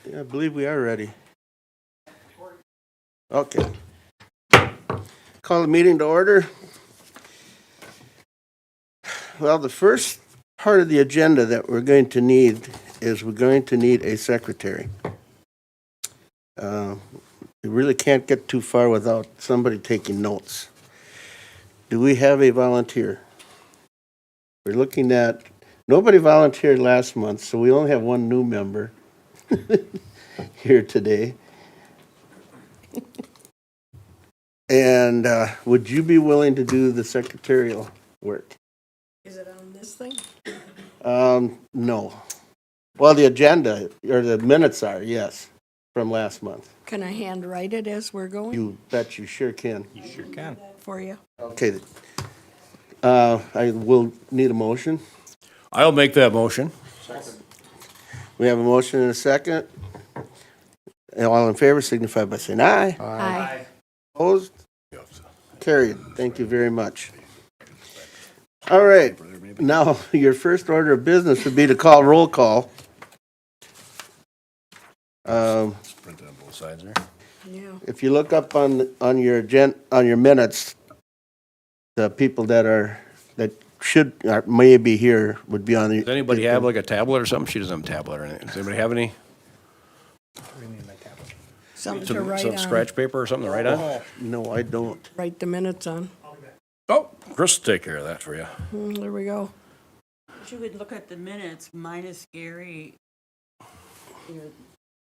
Yeah, I believe we are ready. Okay. Call the meeting to order. Well, the first part of the agenda that we're going to need is we're going to need a secretary. We really can't get too far without somebody taking notes. Do we have a volunteer? We're looking at, nobody volunteered last month, so we only have one new member here today. And would you be willing to do the secretarial work? Is it on this thing? No. Well, the agenda, or the minutes are, yes, from last month. Can I handwrite it as we're going? You bet you sure can. You sure can. For you? Okay. I will need a motion. I'll make that motion. We have a motion and a second. And all in favor signify by saying aye. Aye. Opposed? Carried. Thank you very much. All right. Now, your first order of business would be to call roll call. Print it on both sides there. Yeah. If you look up on your on your minutes, the people that should or may be here would be on the. Does anybody have like a tablet or something? She doesn't have a tablet or anything. Does anybody have any? Something to write Some on. scratch paper or something to write on? No, I don't. Write the minutes on. Oh, Chris will take care of that for you. There we go. If you would look at the minutes, minus Gary,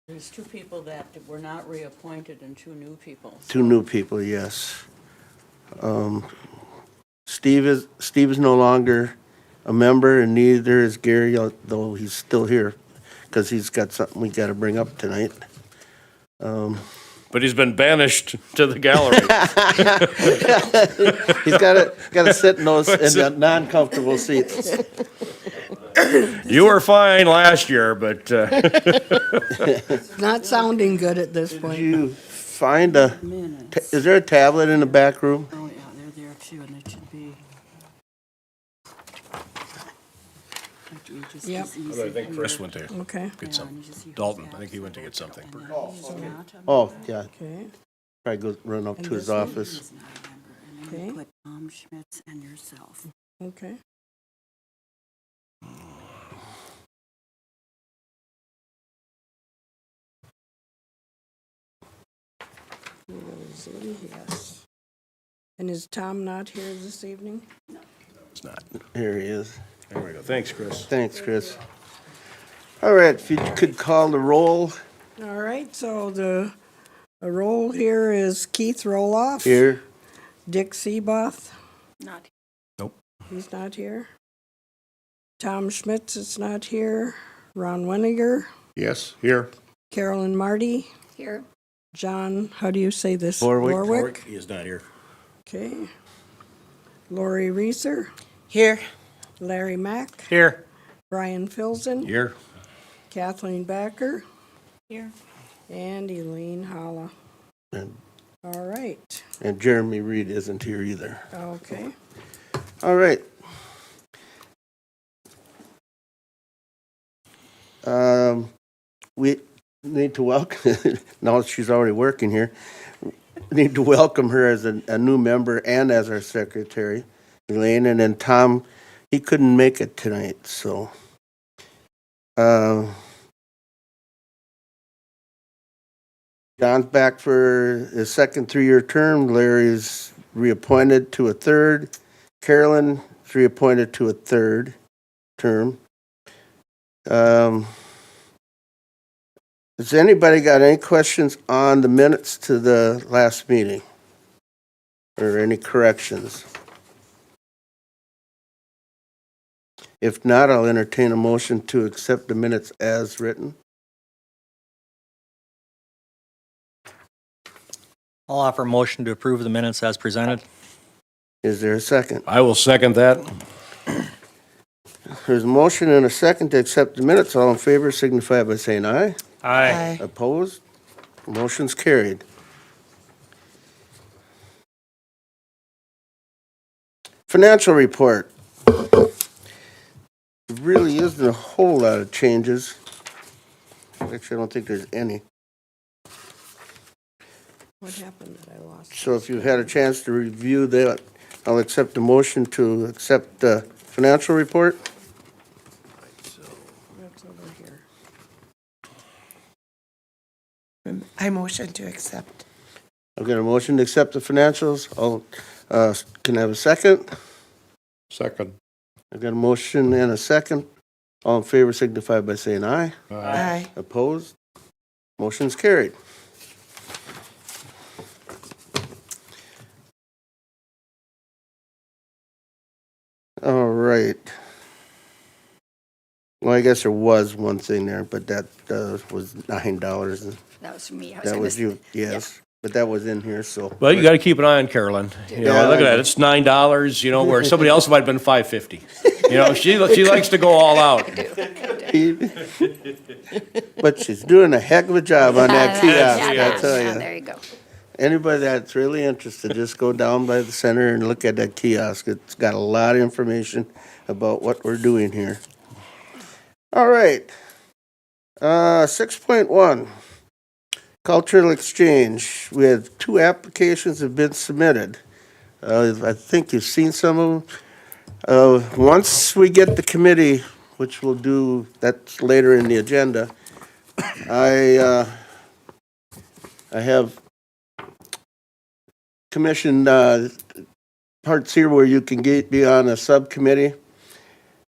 there's two people that were not reappointed and two new people. Two new people, yes. Steve is no longer a member, and neither is Gary, though he's still here, because he's got something we got to bring up tonight. But he's been banished to the gallery. He's got to sit in the non-comfortable seats. You were fine last year, but Not sounding good at this Did point. you find Minutes. is there a tablet in the back room? Oh, yeah, they're there too, and it should be. Yep. I think Chris went to Okay. get some. Dalton, I think he went to get something. Oh, yeah, Okay. probably go run up And to his this one? office. And then you Okay. put Tom Schmitz and yourself. Okay. Rosalie, yes. And is Tom not here this evening? It's not. Here he is. There we go. Thanks, Chris. Thanks, Chris. All right, if you could call the roll All right, so the roll here is Keith Roloff. here. Dick Seaboth, Not. he's not here. Tom Schmitz is not here. Ron Weniger, Yes, here. Carolyn Marty. Here. John, how do you say this? Warwick. He is not here. Okay. Lori Reeser, Here. Larry Mack, Here. Brian Filzen, Here. Kathleen Backer, Here. and Elaine Holla. And, All right, and Jeremy Reed isn't here either. okay. All right. We need to welcome, now she's already working here, need to welcome her as a new member and as our secretary, Elaine, and then Tom, he couldn't make it tonight, so. John's back for his second 3-year term. Larry's reappointed to a third. Carolyn is reappointed to a third term. Has anybody got any questions on the minutes to the last meeting? Or any corrections? If not, I'll entertain a motion to accept the minutes as written. I'll offer a motion to approve the minutes as presented. Is there a second? I will second that. There's a motion and a second to accept the minutes. All in favor signify by saying aye. Aye. Opposed? Motion's carried. Financial report. There really isn't a whole lot of changes. Actually, I don't think there's any. What happened that I lost? So if you've had a chance to review that, I'll accept the motion to accept the financial report. That's over here. I motion to accept. I've got a motion to accept the financials. Can I have a second? Second. I've got a motion and a second. All in favor signify by saying aye. Aye. Opposed? Motion's carried. All right. Well, I guess there was one thing there, but that was $9. That was for me. That was you, yes. But that was in here, so. Well, you gotta keep an eye on Carolyn. You Yeah, know, look I at that, know. it's $9, you know, where somebody else might have been $5.50. You know, she likes to go all out. But she's doing a heck of a job on that kiosk, I tell Yeah, you. there you go. Anybody that's really interested, just go down by the center and look at that kiosk. It's got a lot of information about what we're doing here. All right. 6.1, cultural exchange. We have 2 applications have been submitted. I think you've seen some of them. Once we get the committee, which we'll do, that's later in the agenda, I have commissioned parts here where you can be on a subcommittee.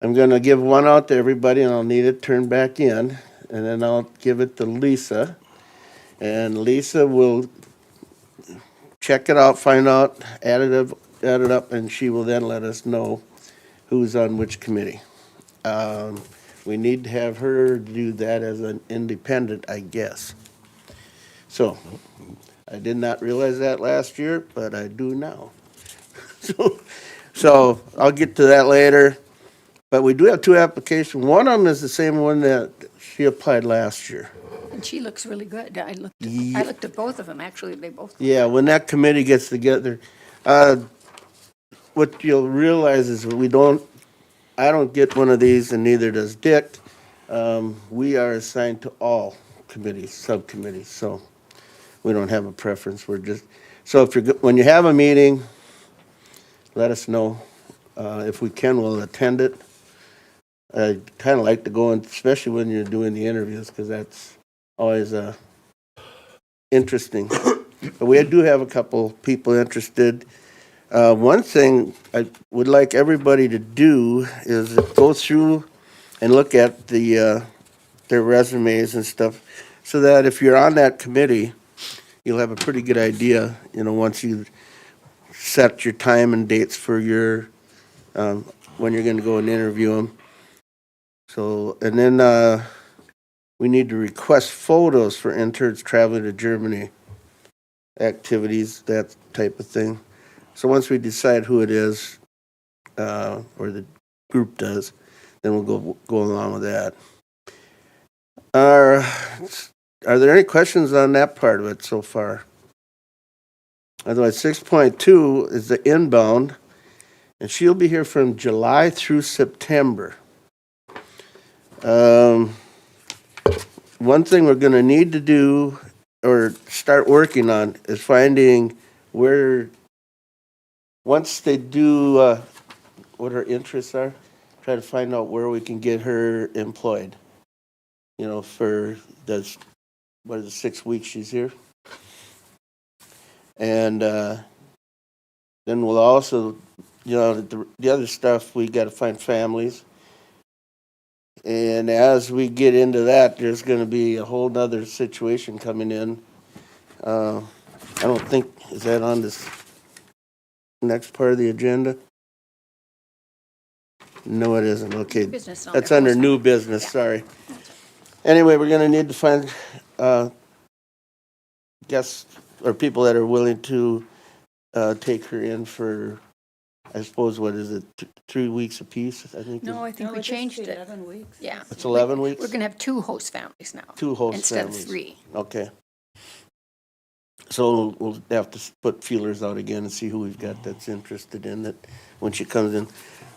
I'm going to give one out to everybody, and I'll need it turned back in, and then I'll give it to Lisa. And Lisa will check it out, find out, add it up, and she will then let us know who's on which committee. We need to have her do that as an independent, I guess. So, I did not realize that last year, but I do now. So I'll get to that later. But we do have 2 applications. One of them is the same one that she applied last year. And she looks really good. I Ye- looked at both of them, actually. They both. Yeah, when that committee gets together, what you'll realize is I don't get one of these, and neither does Dick. We are assigned to all committees, subcommittees, so we don't have a preference. So when you have a meeting, let us know. If we can, we'll attend it. I kind of like to go in, especially when you're doing the interviews, because that's always interesting. But we do have a couple people interested. One thing I would like everybody to do is go through and look at their resumes and stuff, so that if you're on that committee, you'll have a pretty good idea, once you set your time and dates for your, when you're gonna go and interview them. So, and then, we need to request photos for interns traveling to Germany, activities, that type of thing. So once we decide who it is, or the group does, then we'll go along with that. Are there any questions on that part of it so far? Otherwise, 6.2 is the inbound, and she'll be here from July through September. One thing we're gonna need to do, or start working on, is finding where, once they do, what her interests are, try to find out where we can get her employed. For the 6 weeks she's here. And then we'll also, the other stuff, we got to find families. And as we get into that, there's going to be a whole nother situation coming in. I don't think, is that on this next part of the agenda? No, it isn't. Okay. Business on That's there. under new business, sorry. Anyway, we're going to need to find guests or people that are willing to take her in for, I suppose, what is it, 3 weeks apiece, I think? No, I think we changed it. 11 weeks. Yeah. It's 11 weeks? We're going to have 2 host families now. 2 host instead families. of 3. Okay. So we'll have to put feelers out again and see who we've got that's interested in it when she comes in.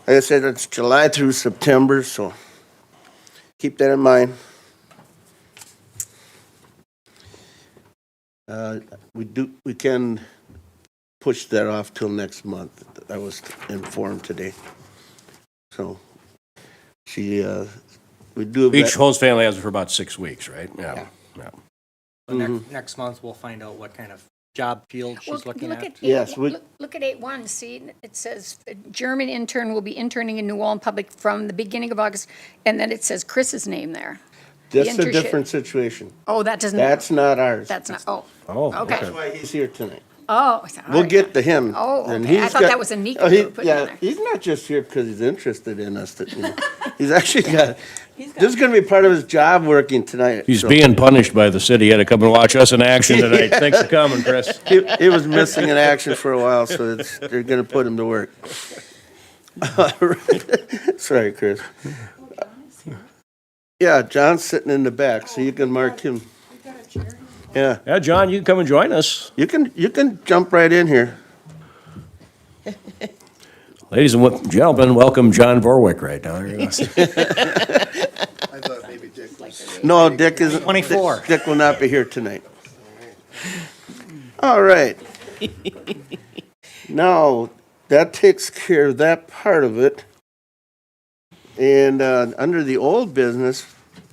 Like I said, it's July through September, so keep that in mind. We can push that off till next month. I was informed today. So we do. Each host family has it for about 6 weeks, right? Yeah. So next month, we'll find out what kind of job field Well, she's looking look at. Yes, we- Look at 8.1, see, it says, "A German intern will be interning in New Ulm Public from the beginning of August," and then it says Chris's name there. That's a internship. different situation. Oh, that doesn't. That's not ours. That's not, oh, Oh, okay. That's why he's here tonight. Oh. all We'll right. get to him. Oh, and okay. I he's thought that was a Nico you were putting in Yeah, there. he's not just here because he's interested in us. He's actually got, this is gonna be part of his job working tonight. He's so. being punished by the city. He had to come and watch us in action tonight. Thanks for coming, Chris. He was missing in action for a while, so they're gonna put him to work. Sorry, Chris. Yeah, John's sitting in the back, so you can mark him. Yeah, Yeah, John, you can come and join us. you can jump right in here. Ladies and gentlemen, welcome John Vorwick right now. No, Dick isn't. 24. Dick will not be here tonight. All right. Now, that takes care of that part of it. And under the old business,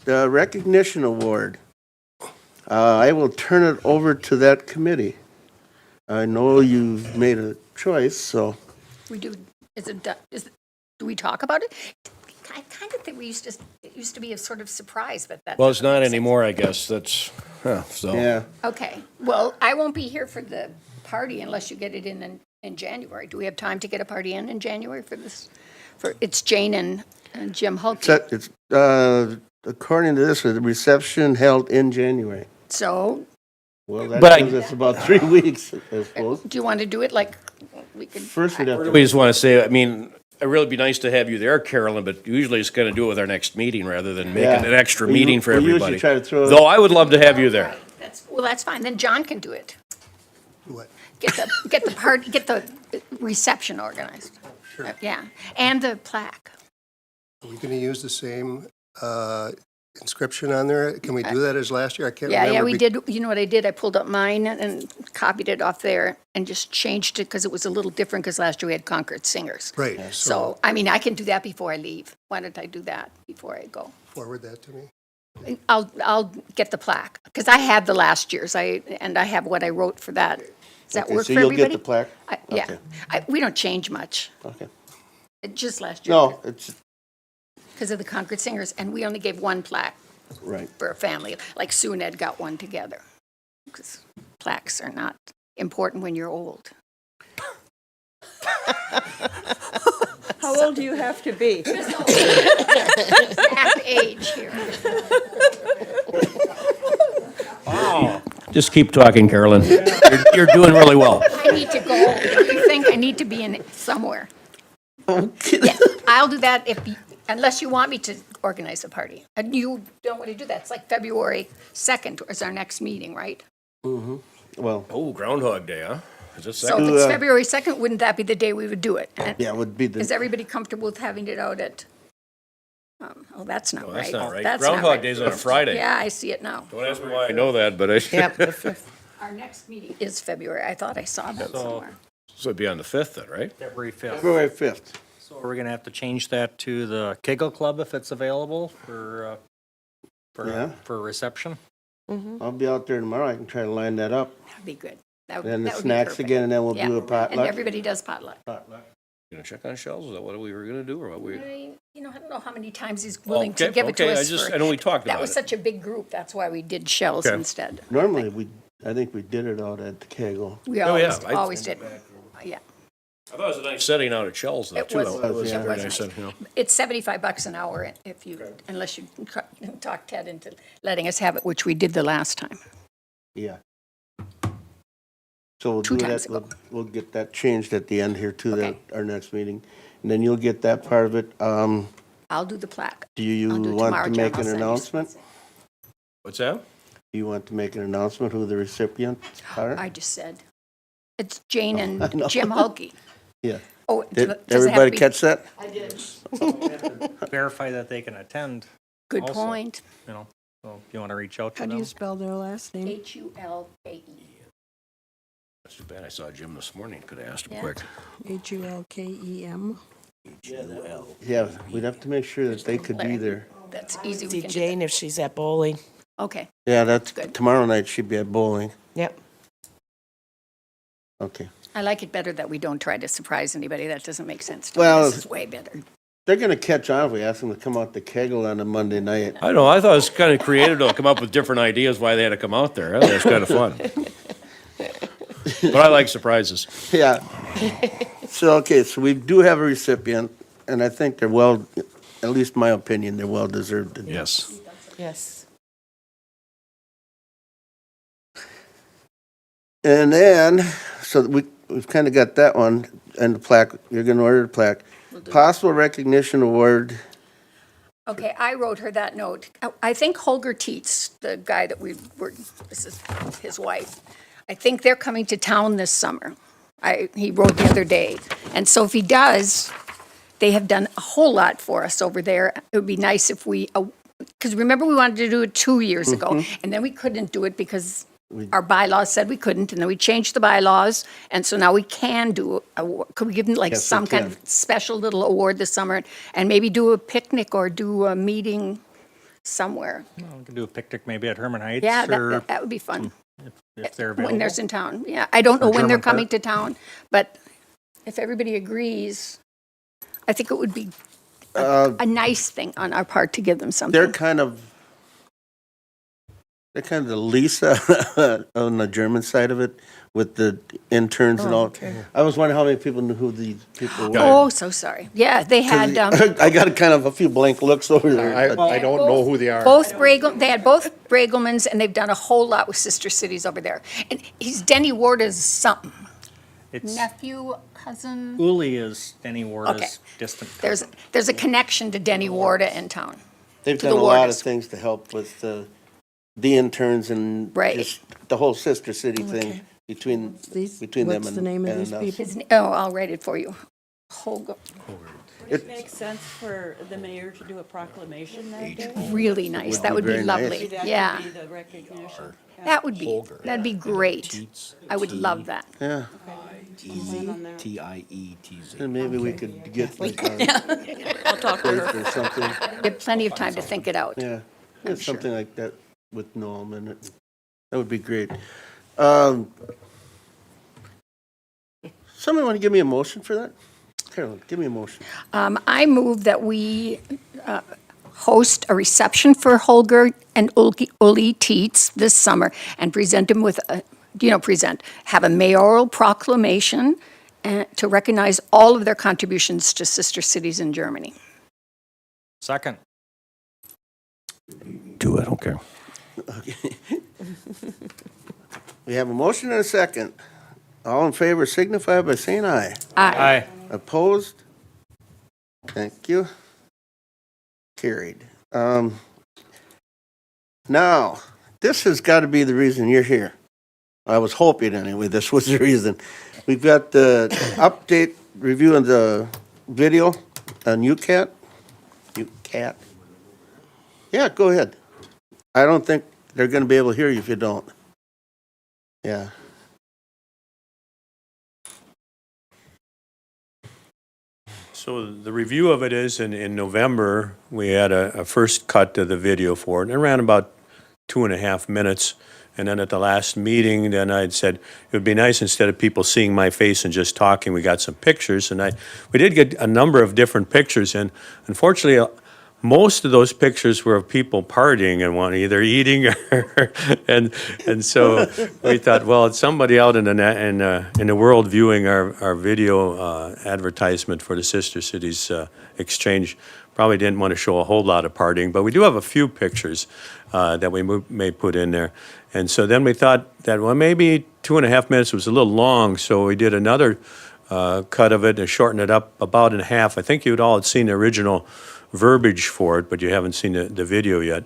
the recognition award. I will turn it over to that committee. I know you've made a choice, so. We do, do we talk about it? I kind of think it used to be a sort of surprise, but that. Well, it's doesn't not make sense. anymore, I guess. That's, so. Yeah, Okay, well, I won't be here for the party unless you get it in January. Do we have time to get a party in January for this? It's Jane and Jim Hulke. it's, according to this, the reception held in January. So, Well, that But gives us about 3 weeks, I suppose. do you want to do it like, we could? First, we'd have to. We just want to say, I mean, it'd really be nice to have you there, Carolyn, but usually it's going to do it with our next meeting rather than making Yeah. an extra We meeting for usually everybody. try to throw it- Though I would love to have you there. That's fine, then John can do it. What? Get the reception organized. Sure. Yeah, and the plaque. Are we going to use the same inscription on there? Can we do that as last year? I can't Yeah, remember. we did, you know what I did? I pulled up mine and copied it off there and just changed it because it was a little different because last year we had Concord Singers. Right, So, I mean, I can do that before I leave. Why don't I do that before I go? forward that to me. I'll get the plaque because I have the last year's. I have what I wrote for that. Does that Okay, work so for you'll everybody? get the plaque? Yeah, Okay. we don't change much. Okay. Just last year. No, it's, Because of the Concord Singers, and we only gave one plaque right. for a family. Like Sue and Ed got one together. Because plaques are not important when you're old. How old do you have to be? Half age here. Just keep talking, Carolyn. You're doing really well. I need to go. Don't you think I need to be in it somewhere? Yeah, I'll do that unless you want me to organize a party. And you don't want to do that. It's like February 2nd is our next meeting, right? Well, Oh, Groundhog Day, huh? Is this So if it's February 2nd, wouldn't that be the day we would do it? And yeah, it would be is the, everybody comfortable with having it out at, oh, that's not Oh, right. that's not right. That's not Groundhog right. Day's on a Friday. Yeah, I see it now. Don't ask me why I know that, but I, Yep, the 5th. Our next meeting is February. I thought I saw that somewhere. so it'd be on the 5th then, right? February 5th. February 5th. So we're going to have to change that to the Kegel Club if it's available Yeah. for reception. I'll be out there tomorrow. I can try to line that up. That'd be good. That would- Then the that would be snacks perfect. again, and then we'll Yeah. do a And potluck. everybody does potluck. You gonna check on shelves? Is that what we were gonna do or what we? You know, I don't know how many times he's willing to Okay, give it to okay, us for. I know we talked That about was it. such a big group. That's why we did shells Okay. instead. Normally, I think we did it out at the Kegel. We Oh, yeah, always did. Yeah. I thought it was a nice setting out at Shell's though, It too. was- That was it a very was nice nice. setting, you know. It's $75 an hour if you, unless you talk Ted into letting us have it, which we did the last time. Yeah. So we'll Two do times that, ago. we'll get that changed at the end here too, Okay. our next meeting. And then you'll get that part of it. I'll do the plaque. Do you I'll do it want tomorrow, to Jim. make I'll an send you announcement? some. What's that? Do you want to make an announcement who the recipients are? I just said. It's Jane and know. Jim Hulke. Yeah. Oh, Did does it have to everybody be- catch that? Verify that they can attend, Good also. point. you know. So if you want to reach out to How do them. you spell their last name? Hulke. That's too bad. I saw Jim this morning. Could have asked him Yeah. quick. Hulkem. Yeah, we'd have to make sure that they could be there. That's easy. See We can do Jane if she's at bowling. that. Okay. Yeah, that's, Good. tomorrow night she'd be at bowling. Yep. Okay. I like it better that we don't try to surprise anybody. That doesn't make sense to me. Well- This is way better. They're gonna catch on if we ask them to come out to Kegel on a Monday night. I know, I thought it was kind of creative to come up with different ideas why they had to come out there. I thought it was kind of fun. But I like surprises. Yeah. So, okay, so we do have a recipient, and I think they're well, at least my opinion, they're well deserved. Yes. Yes. And then, so we've kind of got that one, and the plaque, you're gonna order the plaque. Possible recognition award, Okay, I wrote her that note. I think Holger Tietz, the guy that this is his wife, I think they're coming to town this summer. He wrote the other day. And so if he does, they have done a whole lot for us over there. It would be nice if we, because remember we wanted to do it 2 years ago, and then we couldn't do it because our bylaws said we couldn't, and then we changed the bylaws, and so now we can do, could we give them like Yes, we some kind can. of special little award this summer, and maybe do a picnic or do a meeting somewhere? We can do a picnic maybe at Herman Heights Yeah, or that would be fun, if they're when available. there's in town. Yeah, I don't know when they're German Park. coming to town, but if everybody agrees, I think it would be a nice thing on our part to give them they're something. kind of the Lisa on the German side of it, with the interns and all. okay. I was wondering how many people knew who these people were. Oh, so sorry. Yeah, they had, I got kind of a few blank looks over there. I don't know who they are. they had both Bragelmans, and they've done a whole lot with Sister Cities over there. And he's Denny Warda's something, It's, nephew, cousin. Uli is Denny Okay. Warda's distant cousin. There's a connection to Denny Warda in town. They've to done the a lot of Wardas. things to help with the interns and Right. just the whole Sister City thing between These, them what's the name of and these us. people? I'll write it for you. Holger, Would it make sense for the mayor to do a proclamation that day? really nice. That would be very nice. lovely. That Yeah, would be the recognition. Yeah. that'd be great. I would love that. Yeah, Plan on that. T-I-E-T-Z. and maybe we could get like a I'll talk to her. plate or something. We have plenty of time to think it out. Yeah, yeah, sure. something like that with Noam in it. That would be great. Somebody want to give me a motion for that? Carolyn, give me a motion. I move that we host a reception for Holger and Uli Tietz this summer and present him with, have a mayoral proclamation to recognize all of their contributions to sister cities in Germany. Second. Do it, I don't care. We have a motion and a second. All in favor signify by saying aye. Aye. Opposed? Thank you. Carried. Now, this has got to be the reason you're here. I was hoping anyway, this was the reason. We've got the update review of the video on UCAT. UCAT? Yeah, go ahead. I don't think they're going to be able to hear you if you don't. Yeah. So the review of it is in November, we had a first cut of the video for it, and it ran about 2.5 minutes. And then at the last meeting, then I'd said, it would be nice instead of people seeing my face and just talking, we got some pictures. And we did get a number of different pictures, and unfortunately, most of those pictures were of people partying and one either eating or, and so we thought, well, it's somebody out in the world viewing our video advertisement for the Sister Cities Exchange probably didn't want to show a whole lot of partying, but we do have a few pictures that we may put in there. And so then we thought that, well, maybe 2.5 minutes was a little long, so we did another cut of it and shortened it up about in half. I think you'd all had seen the original verbiage for it, but you haven't seen the video yet.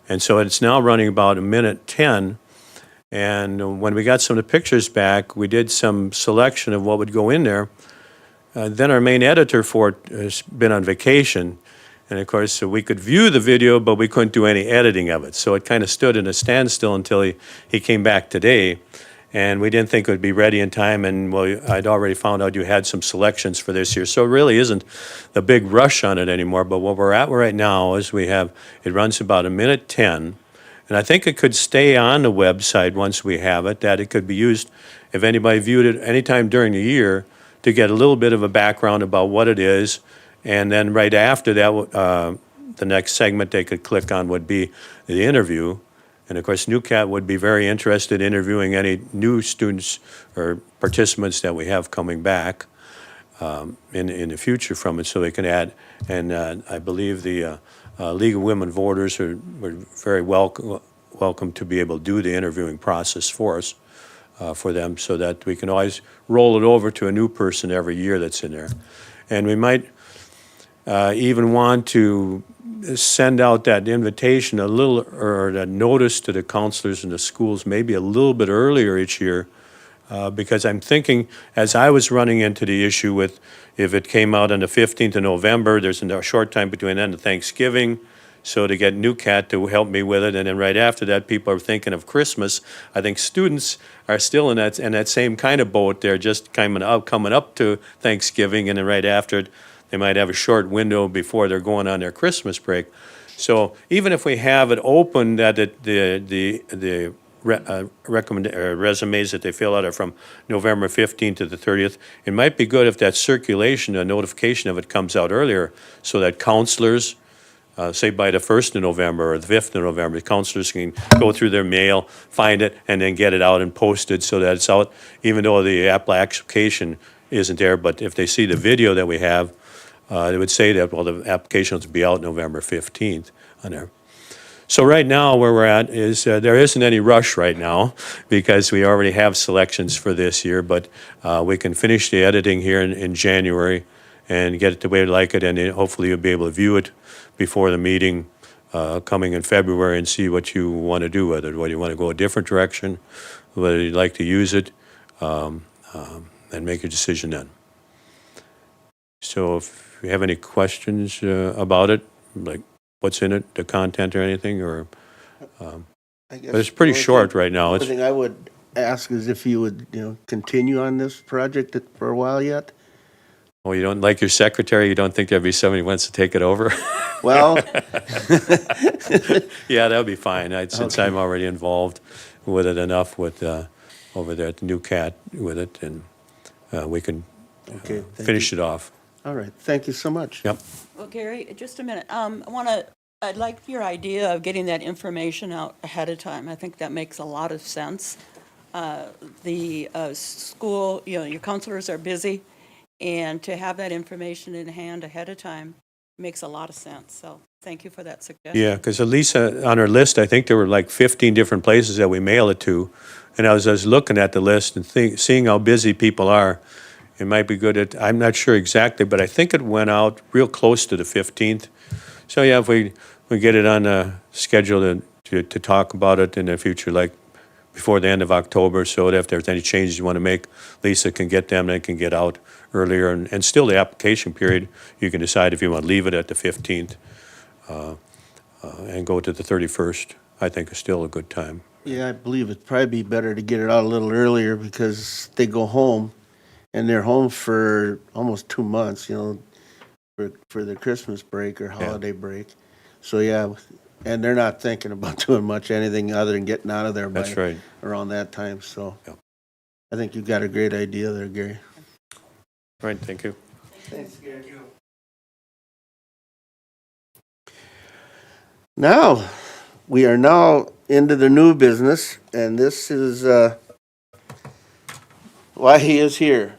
And so it's now running about 1:10. And when we got some of the pictures back, we did some selection of what would go in there. Then our main editor for it has been on vacation. And of course, so we could view the video, but we couldn't do any editing of it. So it kind of stood in a standstill until he came back today. And we didn't think it would be ready in time. And well, I'd already found out you had some selections for this year. So it really isn't the big rush on it anymore. But what we're at right now is it runs about 1:10. And I think it could stay on the website once we have it, that it could be used if anybody viewed it anytime during the year to get a little bit of a background about what it is. And then right after that, the next segment they could click on would be the interview. And of course, NewCat would be very interested in interviewing any new students or participants that we have coming back in the future from it, so they can add. And I believe the League of Women Voters were very welcome to be able to do the interviewing process for us, for them, so that we can always roll it over to a new person every year that's in there. And we might even want to send out that invitation or that notice to the counselors in the schools maybe a little bit earlier each year, because I'm thinking, as I was running into the issue with, if it came out on the 15th of November, there's a short time between then and Thanksgiving, so to get NewCat to help me with it, and then right after that, people are thinking of Christmas. I think students are still in that same kind of boat. They're just coming up to Thanksgiving, and then right after it, they might have a short window before they're going on their Christmas break. So even if we have it open that the resumes that they fill out are from November 15th to the 30th, it might be good if that circulation, a notification of it comes out earlier, so that counselors, say by the 1st of November or the 5th of November, the counselors can go through their mail, find it, and then get it out and post it so that it's out, even though the application isn't there. But if they see the video that we have, they would say that, well, the application will be out November 15th on there. So right now, where we're at is there isn't any rush right now, because we already have selections for this year, but we can finish the editing here in January and get it the way we like it, and then hopefully you'll be able to view it before the meeting coming in February and see what you want to do with it, whether you want to go a different direction, whether you'd like to use it, and make a decision then. So if you have any questions about it, like what's in it, the content or anything, or I guess but it's pretty the only short thing- right now. The It's, only thing I would ask is if you would, continue on this project for a while yet? well, you don't like your secretary, you don't think there'd be somebody who wants to take it over? Well, Yeah, that'll be fine. Since Okay. I'm already involved with it enough with over there at the NewCat with it, and we can okay. thank finish you. it off. All right, thank you so much. Yep. Well, Gary, just a minute. I'd like your idea of getting that information out ahead of time. I think that makes a lot of sense. The school, your counselors are busy, and to have that information in hand ahead of time makes a lot of sense. So thank you for that suggestion. Yeah, because Elisa, on her list, I think there were like 15 different places that we mail it to. And I was looking at the list and seeing how busy people are. It might be good I'm not sure exactly, but I think it went out real close to the 15th. So yeah, if we get it on the schedule to talk about it in the future, like before the end of October, so that if there's any changes you want to make, Lisa can get them, they can get out earlier. And still the application period, you can decide if you want to leave it at the 15th and go to the 31st. I think is still a good time. Yeah, I believe it'd probably be better to get it out a little earlier, because they go home, and they're home for almost 2 months, for their Christmas break or holiday break. So, yeah, and they're not thinking about doing much anything other than getting out of there That's right. around that time. So Yep. I think you've got a great idea there, Gary. Right, thank you. Thanks, Gary. Now, we are now into the new business, and this is why he is here.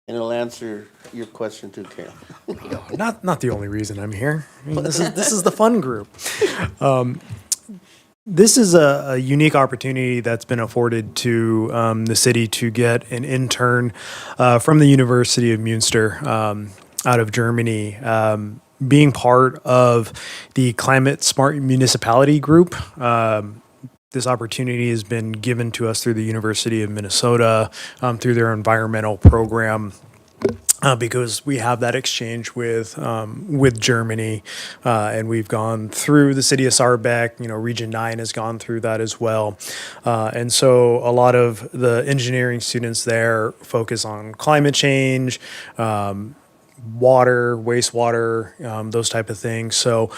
And it'll answer your question too, Cam. Not the only reason I'm here. I mean, this is the fun group. This is a unique opportunity that's been afforded to the city to get an intern from the University of Münster out of Germany. Being part of the Climate Smart Municipality Group, this opportunity has been given to us through the University of Minnesota, through their environmental program. because we have that exchange with Germany, and we've gone through the city of Saarbeck. Region 9 has gone through that as well, and so a lot of the engineering students there focus on climate change, water, wastewater, those type of things. So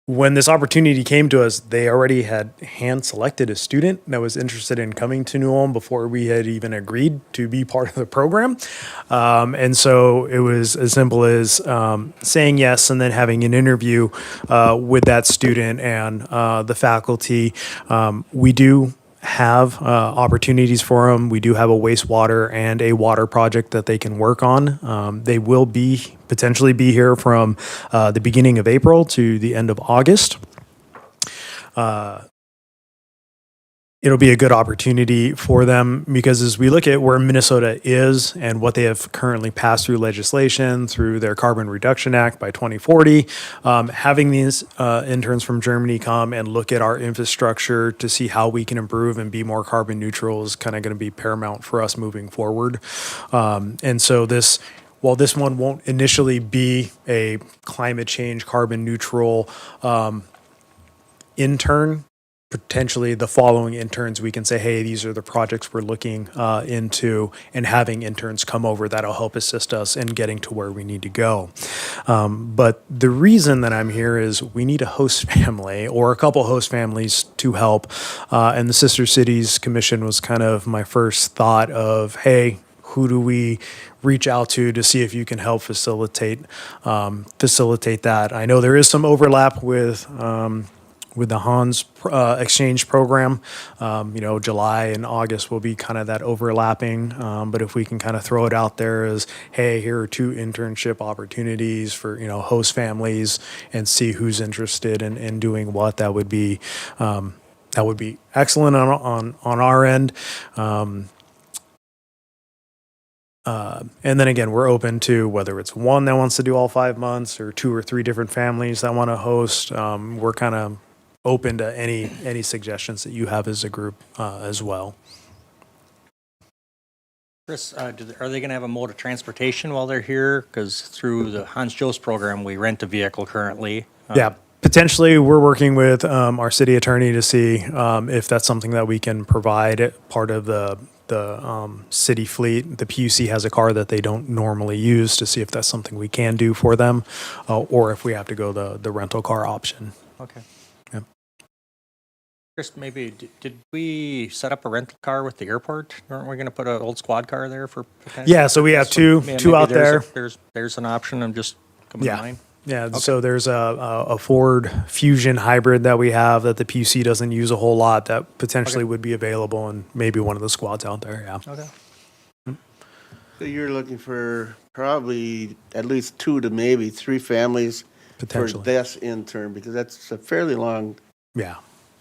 when this opportunity came to us, they already had hand selected a student that was interested in coming to New Ulm before we had even agreed to be part of the program. And so it was as simple as saying yes and then having an interview with that student and the faculty. We do have opportunities for them. We do have a wastewater and a water project that they can work on. They will potentially be here from the beginning of April to the end of August. It'll be a good opportunity for them because as we look at where Minnesota is and what they have currently passed through legislation through their Carbon Reduction Act by 2040, having these interns from Germany come and look at our infrastructure to see how we can improve and be more carbon neutral is kind of going to be paramount for us moving forward. And so while this one won't initially be a climate change, carbon neutral intern, potentially the following interns, we can say, hey, these are the projects we're looking into, and having interns come over that'll help assist us in getting to where we need to go. But the reason that I'm here is we need a host family or a couple host families to help. And the Sister Cities Commission was kind of my first thought of, hey, who do we reach out to see if you can help facilitate that? I know there is some overlap with the Hans exchange program. July and August will be kind of that overlapping. But if we can kind of throw it out there as, hey, here are 2 internship opportunities for, host families and see who's interested in doing what, that would be excellent on our end. And then again, we're open to whether it's one that wants to do all 5 months or 2 or 3 different families that want to host. We're kind of open to any suggestions that you have as a group as well. Chris, are they going to have a mode of transportation while they're here? Because through the Hans Jost program, we rent a vehicle currently. Yeah, potentially we're working with our city attorney to see if that's something that we can provide part of the city fleet. The PUC has a car that they don't normally use, to see if that's something we can do for them, or if we have to go the rental car option. Okay. Yep. Chris, maybe did we set up a rental car with the airport? Aren't we going to put an old squad car there for? Yeah, so we have two out there. There's an option. I'm just coming to mind. Yeah, okay. So there's a Ford Fusion hybrid that we have that the PUC doesn't use a whole lot that potentially would be available, and maybe one of the squads out there. Yeah. Okay. So you're looking for probably at least 2 to maybe 3 families for Potentially. this intern, because that's a fairly long Yeah.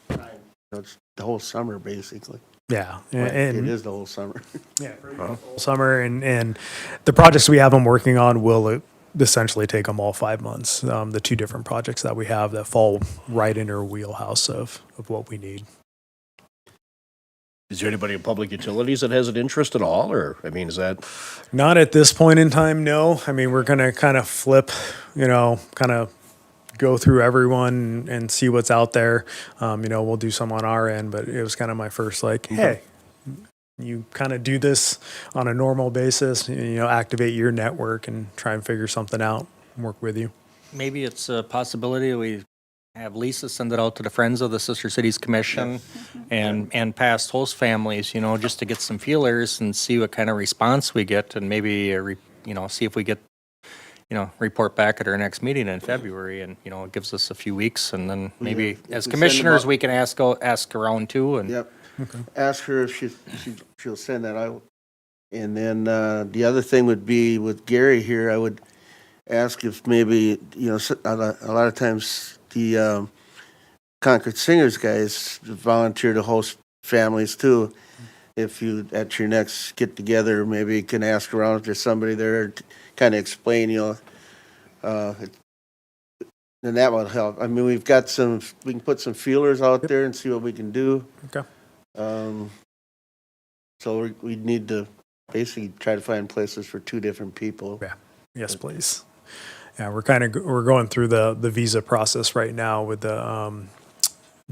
time. It's the whole summer, basically. Yeah. Well, And it is the whole summer. yeah, whole summer, and the projects we have them working on will essentially take them all 5 months. The 2 different projects that we have that fall right in our wheelhouse of what we need. Is there anybody in public utilities that has an interest at all, or, I mean, is that? Not at this point in time, no. I mean, we're going to kind of flip, kind of go through everyone and see what's out there. We'll do some on our end, but it was kind of my first, hey, you kind of do this on a normal basis, activate your network and try and figure something out and work with you. Maybe it's a possibility we have Lisa send it out to the Friends of the Sister Cities Commission and past host families, just to get some feelers and see what kind of response we get, and maybe, see if we get, report back at our next meeting in February, and, it gives us a few weeks, and then maybe If as we send them commissioners, out- we can ask around too, and Yep. Ask her if she'll send that out. And then the other thing would be with Gary here, I would ask if maybe, a lot of times the Concord Singers guys volunteer to host families too. If you, at your next get together, maybe you can ask around if there's somebody there to kind of explain, then that would help. I mean, we can put some feelers out there and see what we can do. Okay. So we need to basically try to find places for 2 different people. Yeah. Yes, please. Yeah, we're going through the visa process right now with the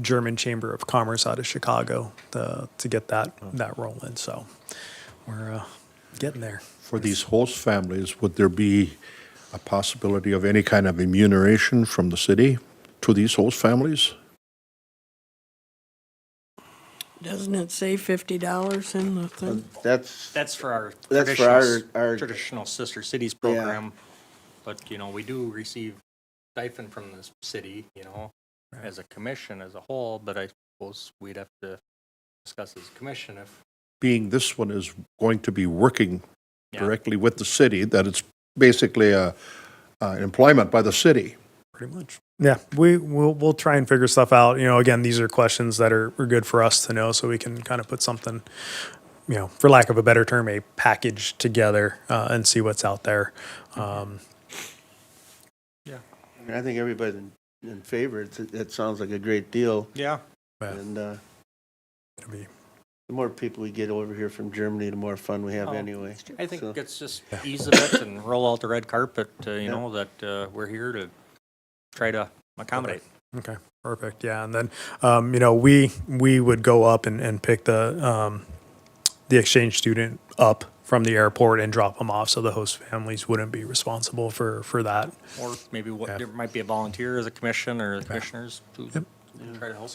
German Chamber of Commerce out of Chicago to get that rolling. So we're getting there. For these host families, would there be a possibility of any kind of remuneration from the city to these host families? Doesn't it say $50 in the thing? That's for our That's for our traditional Sister Cities program. But, you know, we do receive stipend from the city, you know, as a commission as a whole, but I suppose we'd have to discuss as a commission if. Being this one is going to be working Yeah. directly with the city, that it's basically employment by the city. Pretty much. Yeah, we'll try and figure stuff out. You know, again, these are questions that are good for us to know, so we can kind of put something, you know, for lack of a better term, a package together and see what's out there. I think everybody's in favor. It sounds like a great deal. Yeah. And It'll be the more people we get over here from Germany, the more fun we have anyway. I think So- it's just ease of it and roll out the red carpet, you know, that we're here to try to accommodate. Okay, perfect. Yeah, and then you know, we would go up and pick the exchange student up from the airport and drop them off, so the host families wouldn't be responsible for that. Or maybe Yeah. there might be a volunteer as a commission or the commissioners to Yep. try to help.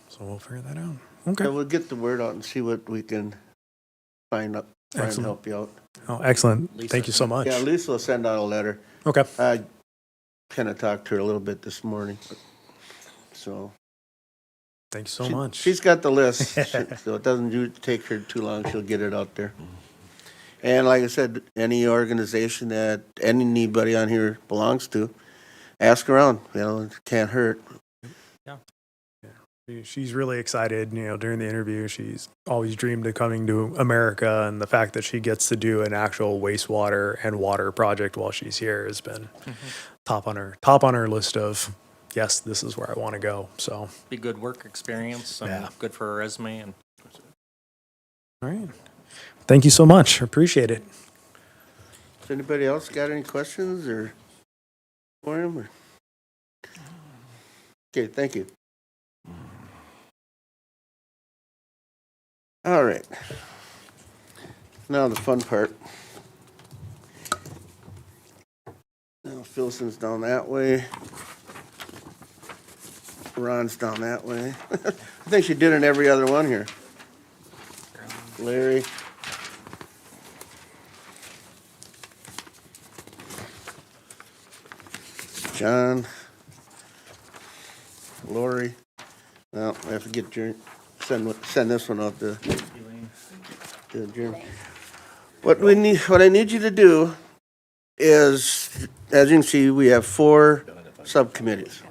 So we'll figure that out. Yeah, Okay. we'll get the word out and see what we can find up, try and Excellent. help you out. Oh, excellent. Lisa. Thank you so much. Yeah, Lisa will send out a letter. Okay. I kind of talked to her a little bit this morning, so. Thank you so she- much. She's got the list, so it doesn't take her too long, she'll get it out there. And like I said, any organization that anybody on here belongs to, ask around, you know, it can't hurt. She's really excited. You know, during the interview, she's always dreamed of coming to America, and the fact that she gets to do an actual wastewater and water project while she's here has been top on her list of, yes, this is where I want to go. So, Be good work experience and Yeah. good for her resume and all right. Thank you so much. Appreciate it. Has anybody else got any questions or for him? Or? Okay, thank you. All right. Now the fun part. Now Filson's down that way. Ron's down that way. I think she did in every other one here. Larry. John. Lori. Well, I have to get your, send this one out to Jeremy. What I need you to do is, as you can see, we have 4 subcommittees.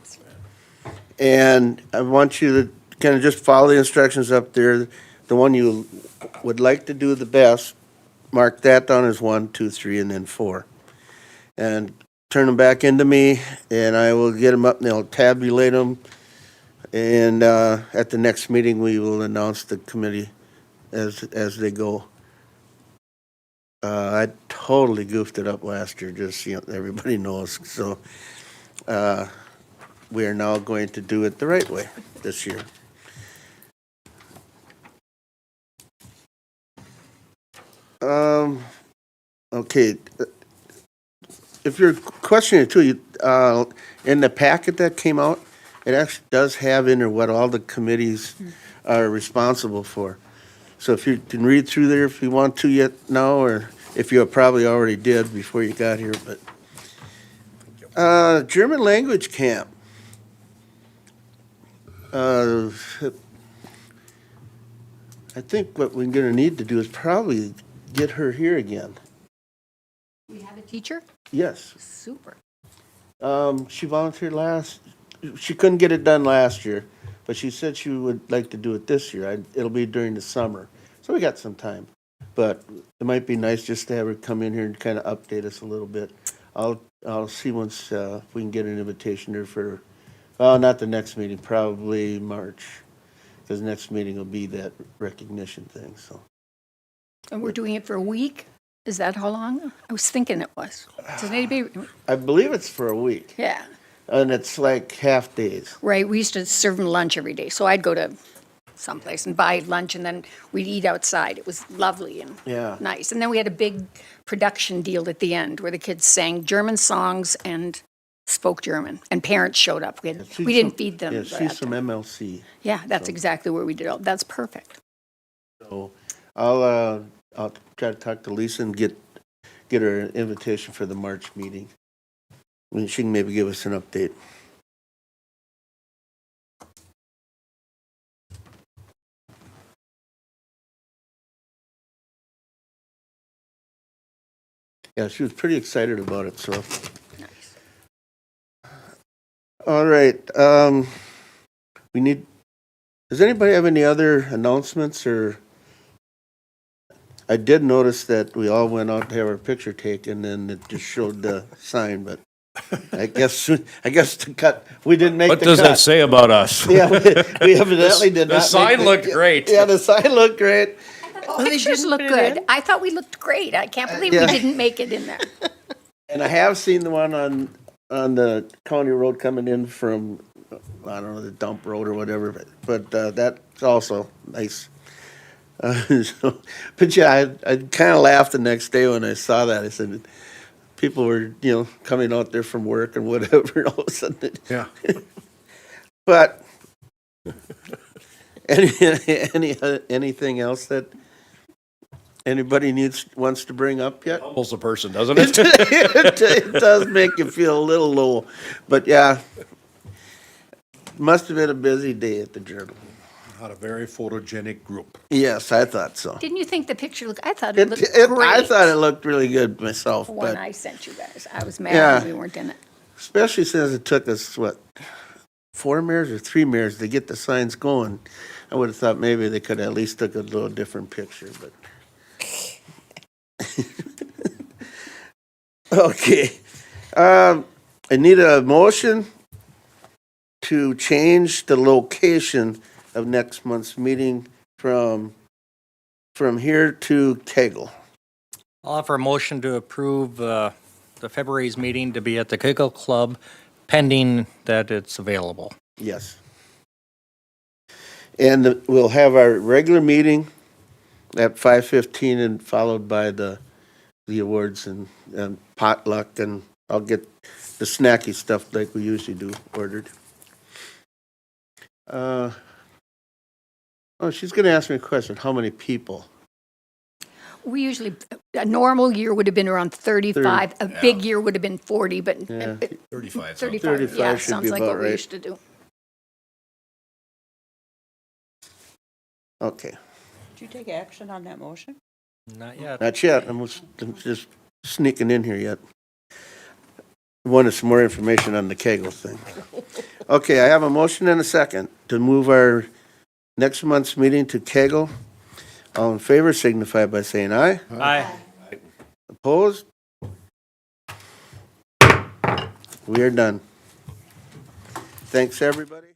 And I want you to kind of just follow the instructions up there. The one you would like to do the best, mark that down as 1, 2, 3, and then 4. And turn them back into me, and I will get them up, and they'll tabulate them. And at the next meeting, we will announce the committee as they go. I totally goofed it up last year, just so everybody knows. So we are now going to do it the right way this year. Okay. If you're questioning it too, in the packet that came out, it actually does have in there what all the committees are responsible for. So if you can read through there if you want to yet now, or if you probably already did before you got here, but German language camp. I think what we're gonna need to do is probably get her here again. We have a teacher? Yes. Super. She volunteered she couldn't get it done last year, but she said she would like to do it this year. It'll be during the summer, so we got some time. But it might be nice just to have her come in here and kind of update us a little bit. I'll see once if we can get an invitation there for, not the next meeting, probably March, because next meeting will be that recognition thing, so. And we're doing it for a week? Is that how long? I was thinking it was. Does anybody, I believe it's for a week, yeah, and it's like half days. right, we used to serve them lunch every day, so I'd go to someplace and buy lunch, and then we'd eat outside. It was lovely and Yeah. nice. And then we had a big production deal at the end where the kids sang German songs and spoke German, and parents showed up. We didn't feed them. Yeah, but she's from MLC. yeah, that's exactly where we did it. That's perfect. So I'll try to talk to Lisa and get her an invitation for the March meeting. And she can maybe give us an update. Yeah, she was pretty excited about it, so. Nice. All right, does anybody have any other announcements, or? I did notice that we all went out to have our picture taken, and it just showed the sign, but I guess the cut, we didn't make the What cut. does that say about us? Yeah, we evidently did not. The sign make looked great. Yeah, the sign looked great. Pictures look good. I thought we looked great. I can't believe Yeah. we didn't make it in there. And I have seen the one on the county road coming in from, I don't know, the dump road or whatever, but that's also nice. But yeah, I kind of laughed the next day when I saw that. I said, people were, coming out there from work and whatever, and all of a sudden. Yeah. But anything else that anybody wants to bring up yet? Humbles a person, doesn't it? It does make you feel a little low, but yeah, must have been a busy day at the Journal. Not a very photogenic group. Yes, I thought so. Didn't you think the picture looked, I thought it looked I great. thought it looked really good myself, The one but I sent you guys. I was mad Yeah. when we weren't in it. especially since it took us, 4 mirrors or 3 mirrors to get the signs going. I would have thought maybe they could at least took a little different picture, but. Okay. I need a motion to change the location of next month's meeting from here to Kegel. I'll offer a motion to approve the February's meeting to be at the Kegel Club pending that it's available. Yes. And we'll have our regular meeting at 5:15 and followed by the awards and potluck, and I'll get the snacky stuff like we usually do ordered. She's gonna ask me a question. How many people? We usually, a normal year would have been around 35. A big year would have been 40, but Yeah. 35. 35, yeah, 35 should sounds be like about what we right. used to do. Okay, Did you take action on that motion? Not yet. not yet. I'm just sneaking in here yet. Wanted some more information on the Kegel thing. Okay, I have a motion and a second to move our next month's meeting to Kegel. All in favor signify by saying aye. Aye. Opposed? We are done. Thanks, everybody.